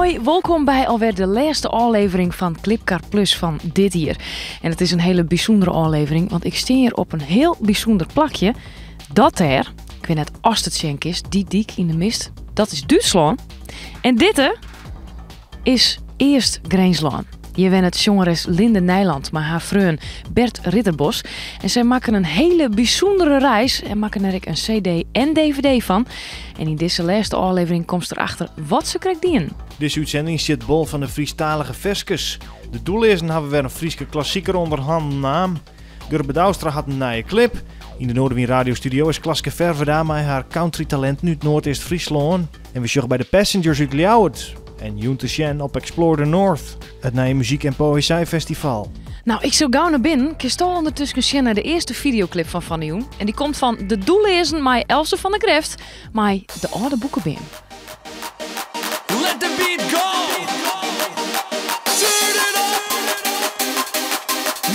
Hoi, welkom bij alweer de laatste aflevering van Clipcar Plus van dit jaar. En het is een hele bijzondere aflevering, want ik sta hier op een heel bijzonder plakje. Dat er, ik weet net als het schenk is, die dik in de mist, dat is Duitsland. En dit is eerst Greenslaan. Je bent het jongeres Linde Nijland, maar haar vreun Bert Ritterbos. En zij maken een hele bijzondere reis en maken er een cd en dvd van. En in deze laatste aflevering komt erachter wat ze krijgt die. Deze uitzending zit bol van de Friestalige verskes. De doellezen hebben weer een Frieske klassieker onder handen naam. Gurbe Douwstra had een nieuwe clip. In de Noorderwind radiostudio is Klaske Verveda met haar country talent uit Noordoost-Friesland. En we zochten bij de Passengers uit Ljouwert. En Junte Shen op Explore the North, het nieuwe muziek- en poëziefestival. Nou, ik zou gauw naar binnen. Ik stal ondertussen Shen naar de eerste videoclip van Van Joen. En die komt van De Doellezen met Else van der Greft, met de oude boekenbeen. Let the beat go! Turn it up!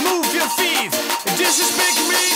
Move your feet! Disrespect me!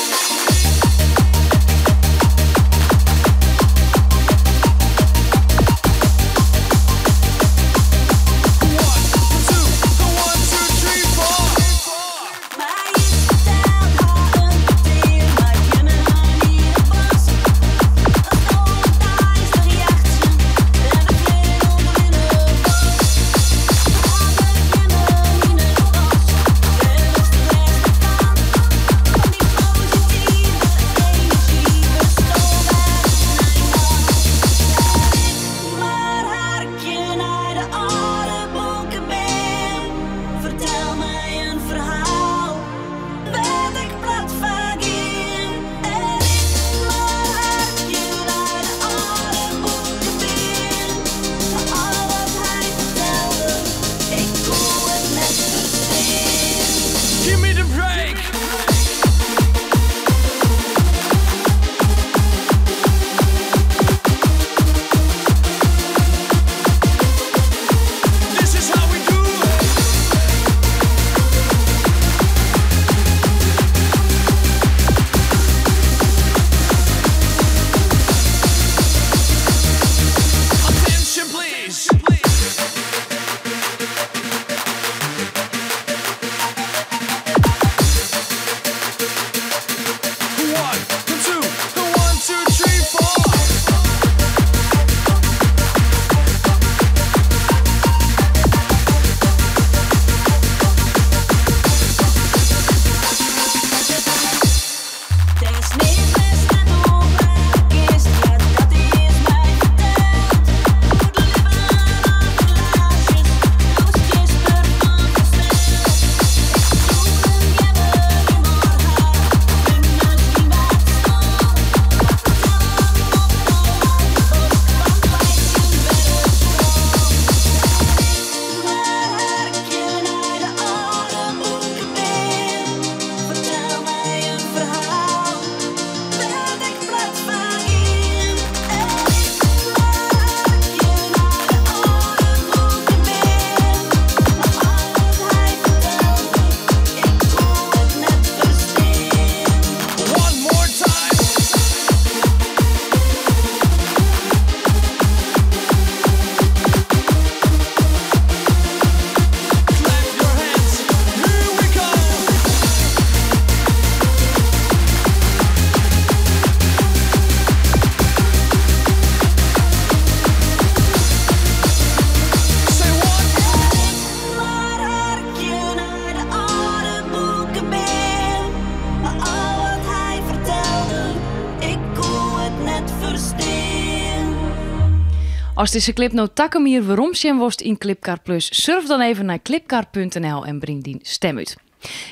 Als deze clip nou takken meer waarom zien worst in Clipcar Plus, surf dan even naar clipcar.nl en breng die stem uit.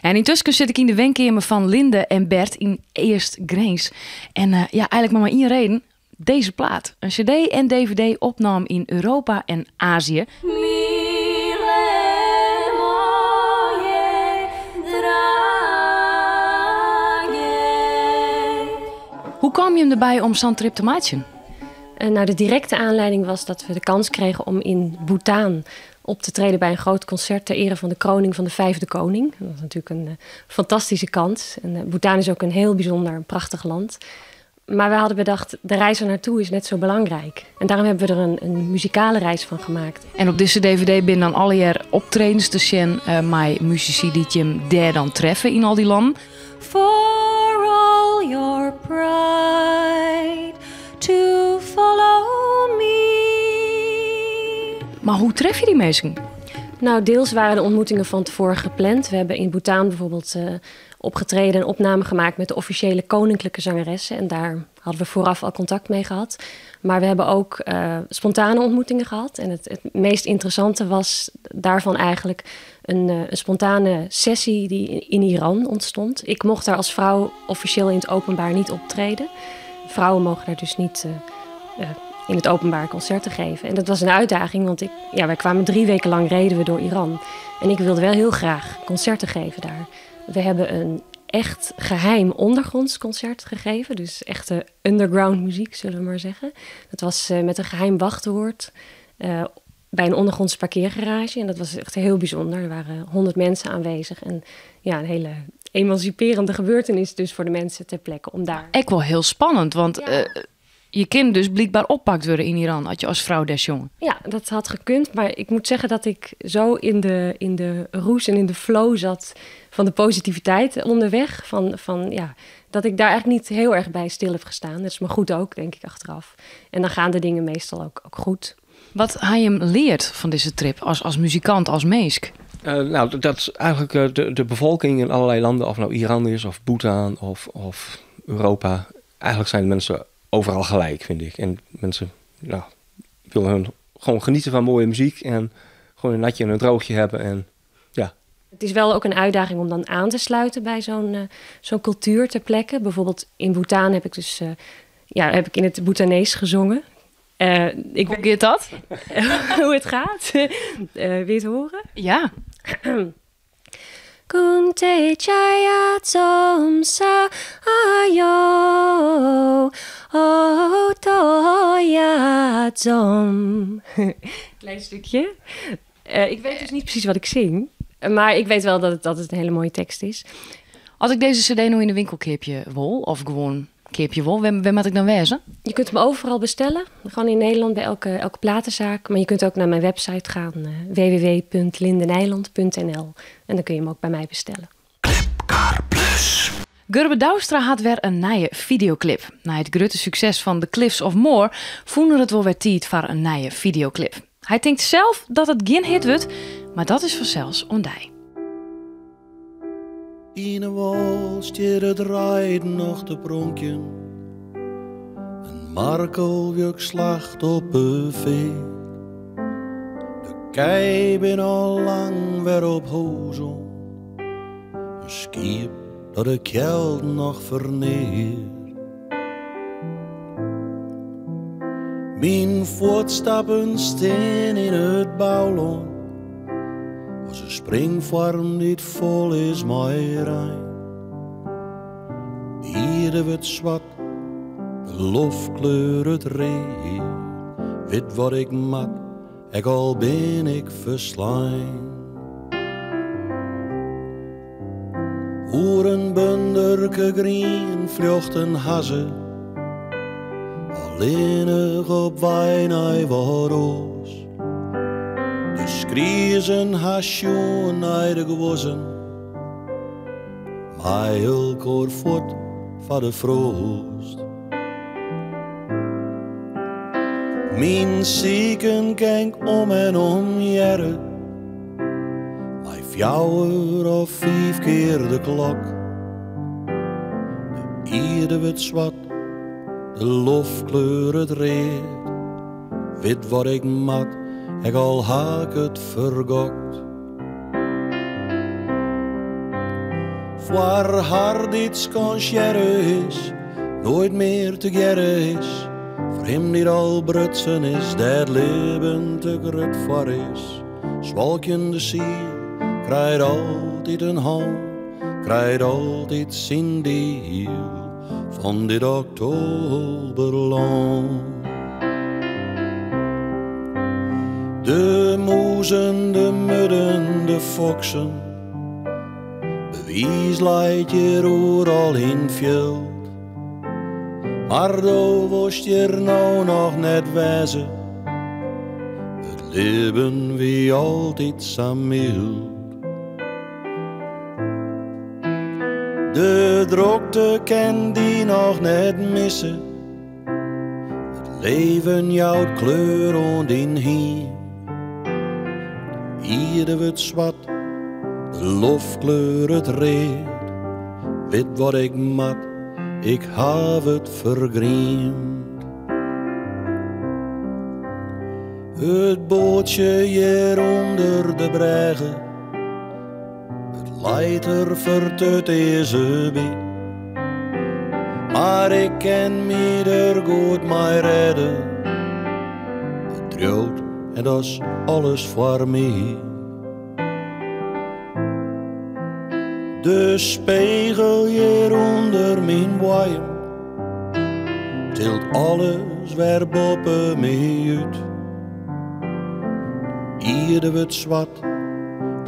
En intussen zit ik in de wenkamer van Linde en Bert in Eerst Greens. En eigenlijk maar één reden. Deze plaat. Een cd en dvd opnam in Europa en Azië. Hoe kwam je hem erbij om zo'n trip te maken? Nou, de directe aanleiding was dat we de kans kregen om in Bhutan op te treden bij een groot concert ter ere van de kroning van de 5e koning. Dat was natuurlijk een fantastische kans. En Bhutan is ook een heel bijzonder, prachtig land. Maar we hadden bedacht, de reis er naartoe is net zo belangrijk. En daarom hebben we er een muzikale reis van gemaakt. En op deze DVD ben dan alle jaar optredens te zien met muzici die je hem daar dan treffen in al die landen. For all your pride to follow me. Maar hoe tref je die mensen? Nou, deels waren de ontmoetingen van tevoren gepland. We hebben in Bhutan bijvoorbeeld opgetreden en opnamen gemaakt met de officiële koninklijke zangeressen. En daar hadden we vooraf al contact mee gehad. Maar we hebben ook spontane ontmoetingen gehad. En het meest interessante was daarvan eigenlijk een spontane sessie die in Iran ontstond. Ik mocht daar als vrouw officieel in het openbaar niet optreden. Vrouwen mogen daar dus niet in het openbaar concerten geven. En dat was een uitdaging, want wij kwamen 3 weken lang reden we door Iran. En ik wilde wel heel graag concerten geven daar. We hebben een echt geheim ondergronds concert gegeven. Dus echte underground muziek, zullen we maar zeggen. Dat was met een geheim wachtwoord bij een ondergronds parkeergarage. En dat was echt heel bijzonder. Er waren 100 mensen aanwezig. En ja, een hele emanciperende gebeurtenis dus voor de mensen ter plekke om daar... Echt wel heel spannend, want je kind dus blijkbaar oppakt worden in Iran, had je als vrouw des jongen. Ja, dat had gekund. Maar ik moet zeggen dat ik zo in de roes en in de flow zat van de positiviteit onderweg. Dat ik daar eigenlijk niet heel erg bij stil heb gestaan. Dat is maar goed ook, denk ik, achteraf. En dan gaan de dingen meestal ook goed. Wat hij hem leert van deze trip als muzikant, als meesk? Nou, dat is eigenlijk de bevolking in allerlei landen, of nou Iran is, of Bhutan, of Europa. Eigenlijk zijn mensen overal gelijk, vind ik. En mensen willen gewoon genieten van mooie muziek en gewoon een natje en een droogje hebben. En ja. Het is wel ook een uitdaging om dan aan te sluiten bij zo'n cultuur ter plekke. Bijvoorbeeld in Bhutan heb ik dus heb ik in het Bhutanees gezongen. Hoe gaat dat? Hoe het gaat? Wil je het horen? Ja. Kunte chaya tsom sa ayo o toya tsom. Klein stukje. Ik weet dus niet precies wat ik zing. Maar ik weet wel dat het een hele mooie tekst is. Als ik deze cd nu in de winkel keepje wil, of gewoon keepje wil, waar moet ik dan wezen? Je kunt hem overal bestellen. Gewoon in Nederland bij elke platenzaak. Maar je kunt ook naar mijn website gaan. www.lindenijland.nl. En dan kun je hem ook bij mij bestellen. Clipcar Plus. Gurbe Douwstra had weer een nieuwe videoclip. Na het grote succes van The Cliffs of Moher voelde het wel weer tijd voor een nieuwe videoclip. Hij denkt zelf dat het geen hit wordt, maar dat is vanzelfs ondij. In een wal stier draait nog te pronkjen. Een markeljuk slacht op een veer. De kei ben al lang weer op hozo. Een schip dat de kjeld nog verneer. Mijn voetstappen steen in het bouwland. Als een springvorm die vol is met rein. Hier wordt zwart, de lofkleur het reet. Weet wat ik mat, ik al ben ik verslaan. Oer een bunderke grien vlucht een haze. Alleenig op wijn hij wat roos. De skriezen haar schoen naar de gewassen. Maar elkoor voort van de froost. Mijn zieken kijk om en om jaren. Maar 4 of 5 keer de klok. De ierde wordt zwart, de lofkleur het reed. Weet wat ik mat, ik al haak het vergokt. Voor haar dit consciëre is, nooit meer te gerre is. Voor hem die al brutsen is, dat leven te grut voor is. Zwalkje de ziel, krijgt altijd een hand, krijgt altijd zijn deel van dit oktoberland. De moezen, de mudden, de foksen, bewijs leidt je overal in veld. Maar do was je er nou nog net wezen. Het leven wie altijd samen. De drukte kan die nog net missen. Het leven jouw kleur om in heen. Hier wordt zwart, de lofkleur het reed. Weet wat ik mat, ik heb het vergriemd. Het bootje hier onder de bregen. Leiter vertut deze bij. Maar ik ken me er goed mee redden. Het trouwt en dat is alles voor mij. De spiegel hier onder mijn waaier tilt alles weer boven mij uit. Hier wordt zwart,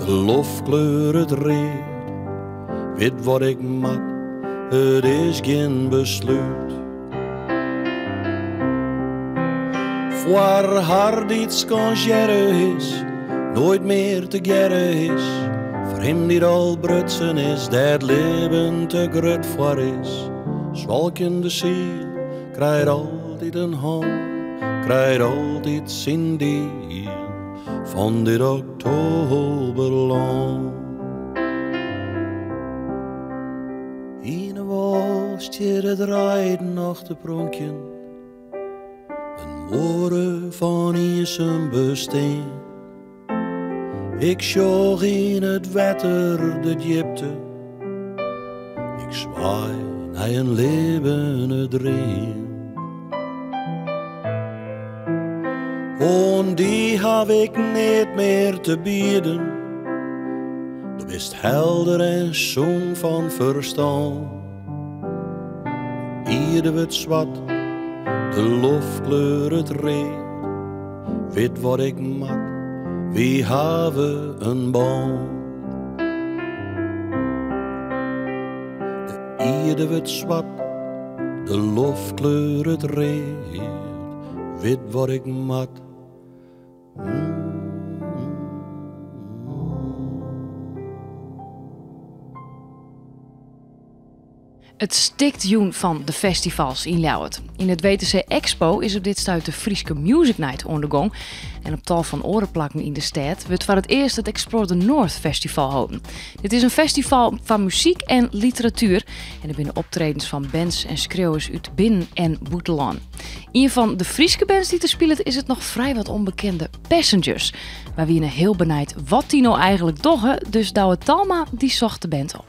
de lofkleur het reed. Weet wat ik mat, het is geen besluit. Voor haar iets kan gerren is, nooit meer te gerren is. Voor hem die al brutsen is, dat leven te grut voor is. Zwalkende ziel krijgt altijd een hand, krijgt altijd zijn deel van dit oktoberland. In was je het rijden nog te pronken, een woorden van zijn bestaan. Ik zag in het wetter de diepte, ik zwaai naar een levende dream. En die heb ik niet meer te bieden. Du bist helder en zoom van verstand. Hier wordt zwart, de lofkleur het reed. Weet wat ik mat, wie hebben een band. De ierde wordt zwart, de lofkleur het reed. Weet wat ik mat. Het stiktjoen van de festivals in Ljouwert. In het WTC Expo is op dit stuit de Frieske Music Night ondergang. En op tal van orenplakken in de stad wordt voor het eerst het Explore the North Festival houden. Dit is een festival van muziek en literatuur. En er binnen optredens van bands en schreeuwers uit binnen- en buitenland. Een van de Frieske bands die te spelen is het nog vrij wat onbekende Passengers. Waar we heel benijd wat die nou eigenlijk doggen, dus Douwe Talma die zocht de band op.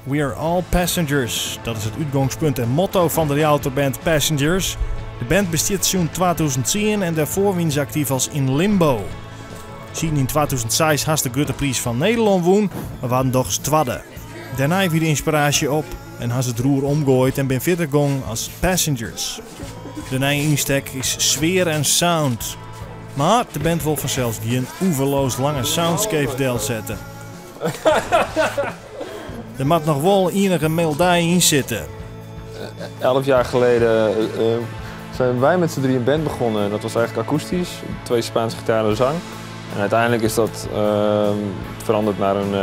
We are all passengers. Dat is het uitgangspunt en motto van de Ljouwerterband Passengers. De band bestaat sinds 2010 en daarvoor was ze actief als In Limbo. Sinds in 2006 had de Grote Prijs van Nederland woon, maar waren toch twadde. Daarna viel de inspiratie op en had het roer omgooid en ben verder gegaan als Passengers. De nieuwe insteek is sfeer en sound. Maar de band wil vanzelfs geen oeverloos lange soundscapes deel zetten. Er moet nog wel enige melodie in zitten. 11 jaar geleden zijn wij met z'n drie een band begonnen. Dat was eigenlijk akoestisch, 2 Spaanse gitaren en zang. En uiteindelijk is dat veranderd naar een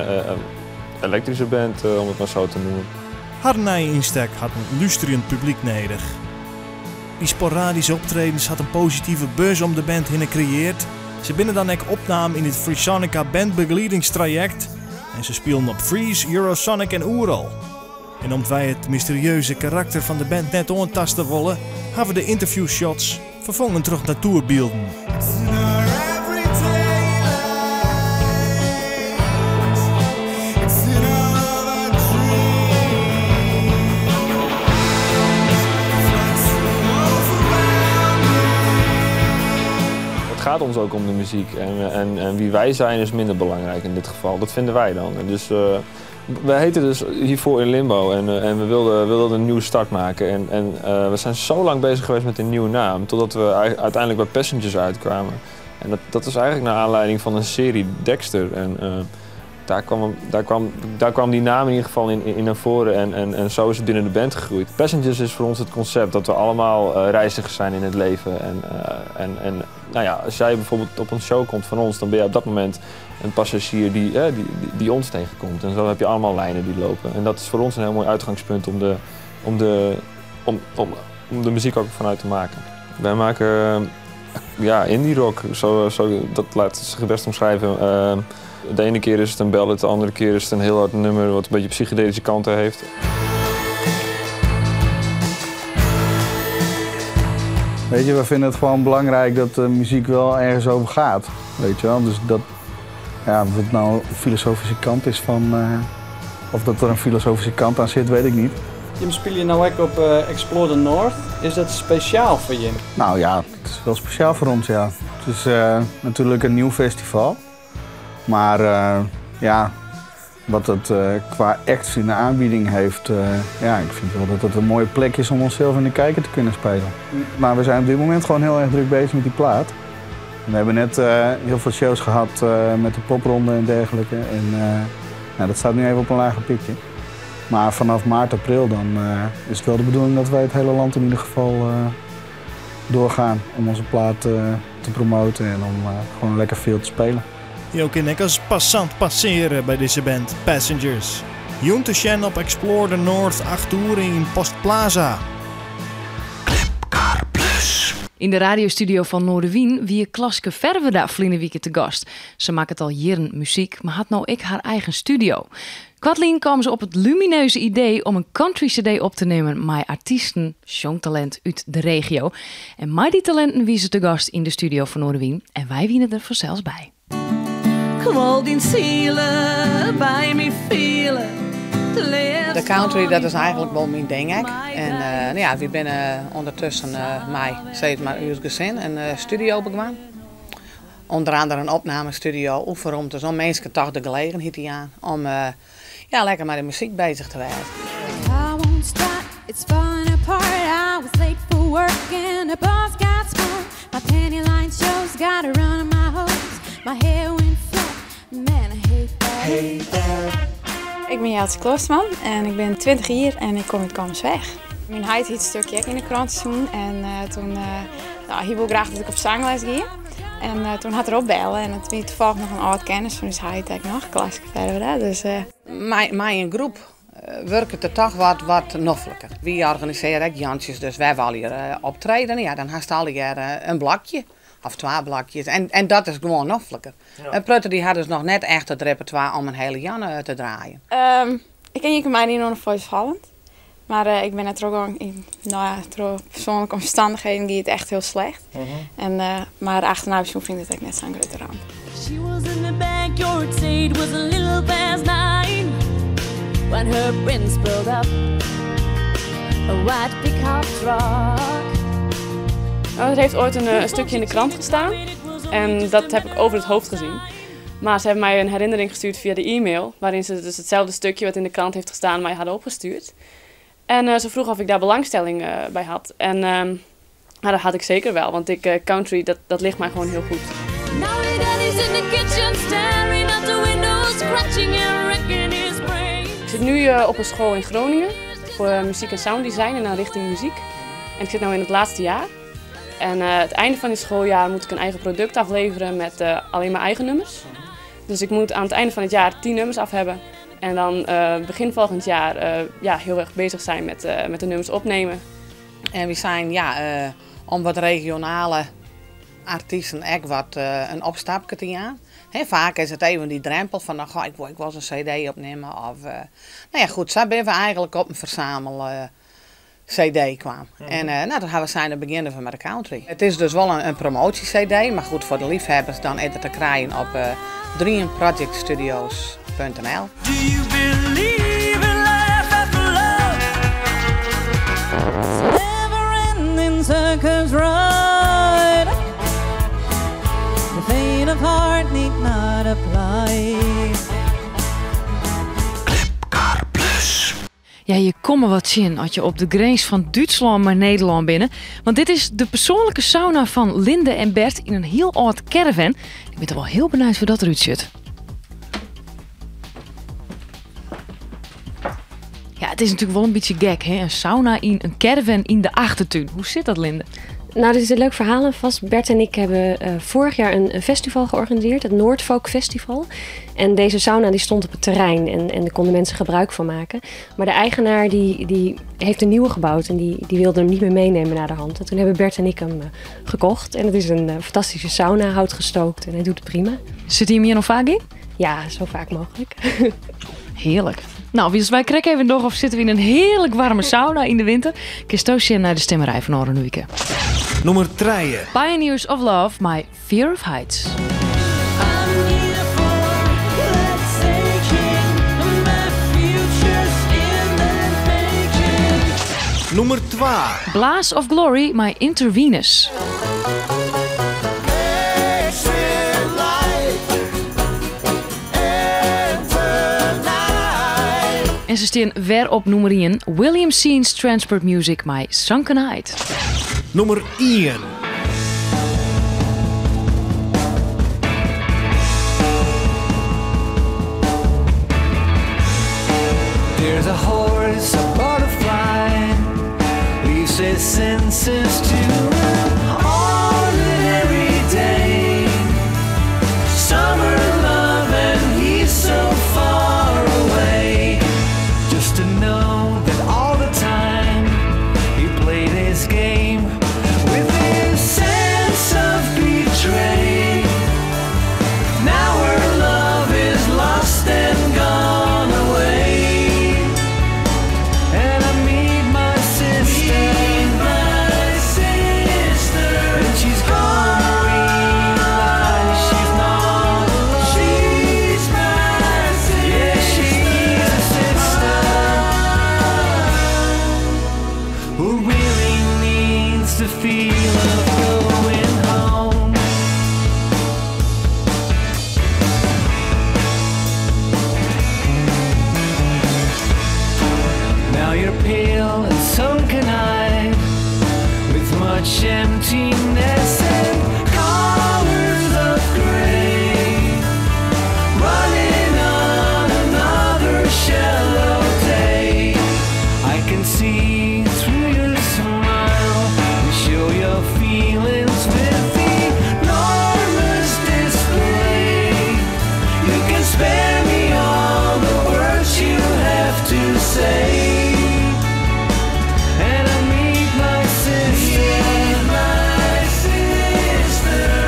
elektrische band, om het maar zo te noemen. Haar nieuwe insteek had een luisterend publiek nodig. Die sporadische optredens had een positieve buzz om de band heen gecreëerd. Ze binnen dan ook opname in het Freesonica bandbegeleidingstraject. En ze speelden op Freeze, Eurosonic en Oeral. En omdat wij het mysterieuze karakter van de band net ontasten willen, hebben we de interviewshots vervangen terug naar tourbeelden. Het gaat ons ook om de muziek en wie wij zijn is minder belangrijk in dit geval. Dat vinden wij dan. En dus, we heten dus hiervoor In Limbo en we wilden een nieuwe start maken. En we zijn zo lang bezig geweest met een nieuwe naam, totdat we uiteindelijk bij Passengers uitkwamen. En dat is eigenlijk naar aanleiding van een serie Dexter. En daar kwam die naam in ieder geval in naar voren en zo is het binnen de band gegroeid. Passengers is voor ons het concept dat we allemaal reizigers zijn in het leven. En nou ja, als jij bijvoorbeeld op een show komt van ons, dan ben je op dat moment een passagier die ons tegenkomt. En zo heb je allemaal lijnen die lopen. En dat is voor ons een heel mooi uitgangspunt om de muziek ook vanuit te maken. Wij maken indie rock, dat laat zich best omschrijven. De ene keer is het een ballad, de andere keer is het een heel hard nummer wat een beetje psychedelische kanten heeft. Weet je, we vinden het gewoon belangrijk dat de muziek wel ergens over gaat. Weet je wel, dus dat, ja, of het nou een filosofische kant is van, of dat er een filosofische kant aan zit, weet ik niet. Jim, speel je nou ook op Explore the North? Is dat speciaal voor Jim? Nou ja, het is wel speciaal voor ons, ja. Het is natuurlijk een nieuw festival. Maar wat het qua acts in de aanbieding heeft, ik vind wel dat het een mooie plek is om onszelf in de kijker te kunnen spelen. Maar we zijn op dit moment gewoon heel erg druk bezig met die plaat. We hebben net heel veel shows gehad met de popronde en dergelijke. En dat staat nu even op een lager pitje. Maar vanaf maart, april dan is het wel de bedoeling dat wij het hele land in ieder geval doorgaan om onze plaat te promoten en om gewoon lekker veel te spelen. Je ook in als passant passeren bij deze band Passengers. Jong te Shen op Explore the North 8 uur in Post Plaza. Clipcar Plus. In de radiostudio van Noorderwien wie Klaske Verweda vliene week te gast. Ze maakt het al jaren muziek, maar had nou ik haar eigen studio. Kwadlien kwam ze op het lumineuze idee om een country cd op te nemen met artiesten, jongtalent uit de regio. En met die talenten wie ze te gast in de studio van Noorderwien en wij wienen er vanzelfs bij. Gewoon die zielen bij me vielen. De country, dat is eigenlijk wel mijn ding. En we zijn ondertussen mij steeds maar uw gezin een studio begonnen. Onder andere een opnamestudio, om te zo'n mensen toch de gelegenheid aan om lekker met de muziek bezig te zijn. I won't stop, it's falling apart. I was late for work and the boss got smart. My penny line shows got a run on my hose. My hair went flat, man I hate that. Hey there. Ik ben Jelte Kloosterman en ik ben 20 jaar en ik kom uit Kammersweg. Mijn huid hield een stukje in de krant toen en toen hij wil graag dat ik op zangles ging. En toen had er opbellen en het was toevallig nog een oud kennis van zijn huid nog, Klaske Verweda. Dus mij een groep werken er toch wat noffelijker. We organiseren ook jantjes, dus wij willen hier optreden. Ja, dan haast al jaar een blokje. Of 2 blokjes. En dat is gewoon noffelijker. Ja. Prutten die hadden dus nog net echt het repertoire om een hele Jan te draaien. Ik ken je mij niet onder Voice of Holland. Maar ik ben net ook door persoonlijke omstandigheden ging het echt heel slecht. Maar achterna vind ik het net zo'n grote ramp. She was in the backyard, say it was a little past 9. When her friends pulled up a white pickup truck. Er heeft ooit een stukje in de krant gestaan en dat heb ik over het hoofd gezien. Maar ze hebben mij een herinnering gestuurd via de e-mail, waarin ze dus hetzelfde stukje wat in de krant heeft gestaan mij hadden opgestuurd. En ze vroeg of ik daar belangstelling bij had. En dat had ik zeker wel, want country, dat ligt mij gewoon heel goed. Ik zit nu op een school in Groningen voor muziek en sounddesign en dan richting muziek. En ik zit nu in het laatste jaar. En het einde van dit schooljaar moet ik een eigen product afleveren met alleen maar eigen nummers. Dus ik moet aan het einde van het jaar 10 nummers af hebben. En dan begin volgend jaar heel erg bezig zijn met de nummers opnemen. En we zijn om wat regionale artiesten echt wat een opstapje te gaan. Vaak is het even die drempel van ik wil eens een cd opnemen. Of, goed, zo ben we eigenlijk op een verzamel cd kwam. En dan gaan we zijn beginnen van met de country. Het is dus wel een promotie-cd, maar goed voor de liefhebbers dan is het te krijgen op dreamprojectstudios.nl. Circus ride. The fate of heart need not apply. Clipcar Plus. Ja, je komt er wat zien als je op de grens van Duitsland naar Nederland binnen. Want dit is de persoonlijke sauna van Linde en Bert in een heel oud caravan. Ik ben er wel heel benieuwd hoe dat eruit ziet. is natuurlijk wel een beetje gek, hè? Een sauna in een caravan in de achtertuin. Hoe zit dat, Linde? Nou, dit is een leuk verhaal aan vast. Bert en ik hebben vorig jaar een festival georganiseerd, het Noordfolk Festival. En deze sauna die stond op het terrein en daar konden mensen gebruik van maken. Maar de eigenaar die heeft een nieuwe gebouwd en die wilde hem niet meer meenemen naar de hand. En toen hebben Bert en ik hem gekocht. En het is een fantastische sauna, hout gestookt en hij doet het prima. Zit hij hem hier nog vaak in? Ja, zo vaak mogelijk. Heerlijk. Nou, dus wij kijken even nog of zitten we in een heerlijk warme sauna in de winter. Kistoosje naar de stemmerij van Oren Weekend. Nummer 3. Pioneers of Love, My Fear of Heights. Nummer 2. Blast of Glory, My Intravenous. En ze staan weer op nummer 1. William Scene's Transport Music, My Sunken Night. Nummer 1. There's a horse, a butterfly, leaves his senses to an ordinary day. Summer love and he's so far away. Just to know that all the time he played his game with his sense of betray. Now her love is lost and gone away. And I meet my sister, and she's gonna realize she's not alone. She's my sister. Yeah, she's a sister who really needs to feel of going home. Now you're pale and sunken-eyed, with much emptiness and colors of gray, running on another shallow day. I can see through your smile and show your feelings with enormous display. You can spare me all the words you have to say. And I meet my sister,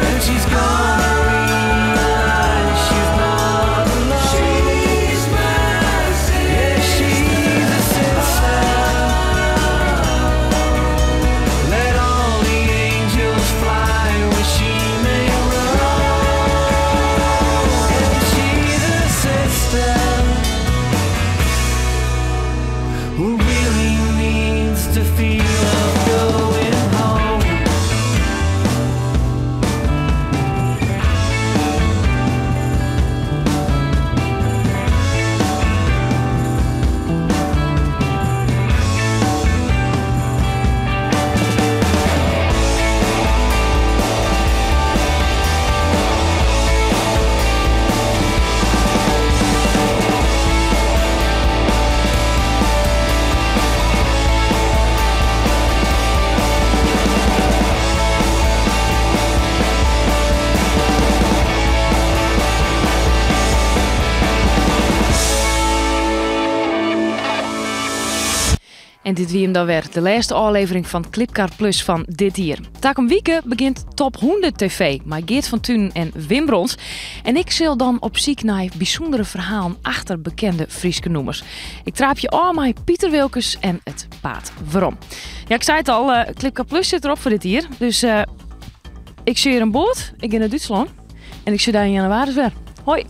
and she's gonna realize she's not alone. She's my sister. Yeah, she's a sister. Let all the angels fly where she may roam. And she's a sister who really needs to feel of going home. En dit wie hem dan weer. De laatste aflevering van Clipcar Plus van dit jaar. Takom Wieke begint Top 100 TV. Met Geert van Tunen en Wim Brons. En ik zal dan op zoek naar bijzondere verhalen achter bekende Frieske noemers. Ik traap je al met Pieter Wilkes en het paard. Waarom? Ja, ik zei het al. Clipcar Plus zit erop voor dit jaar. Dus ik zie hier een boot. Ik ga naar Duitsland. En ik zie daar in januari weer. Hoi!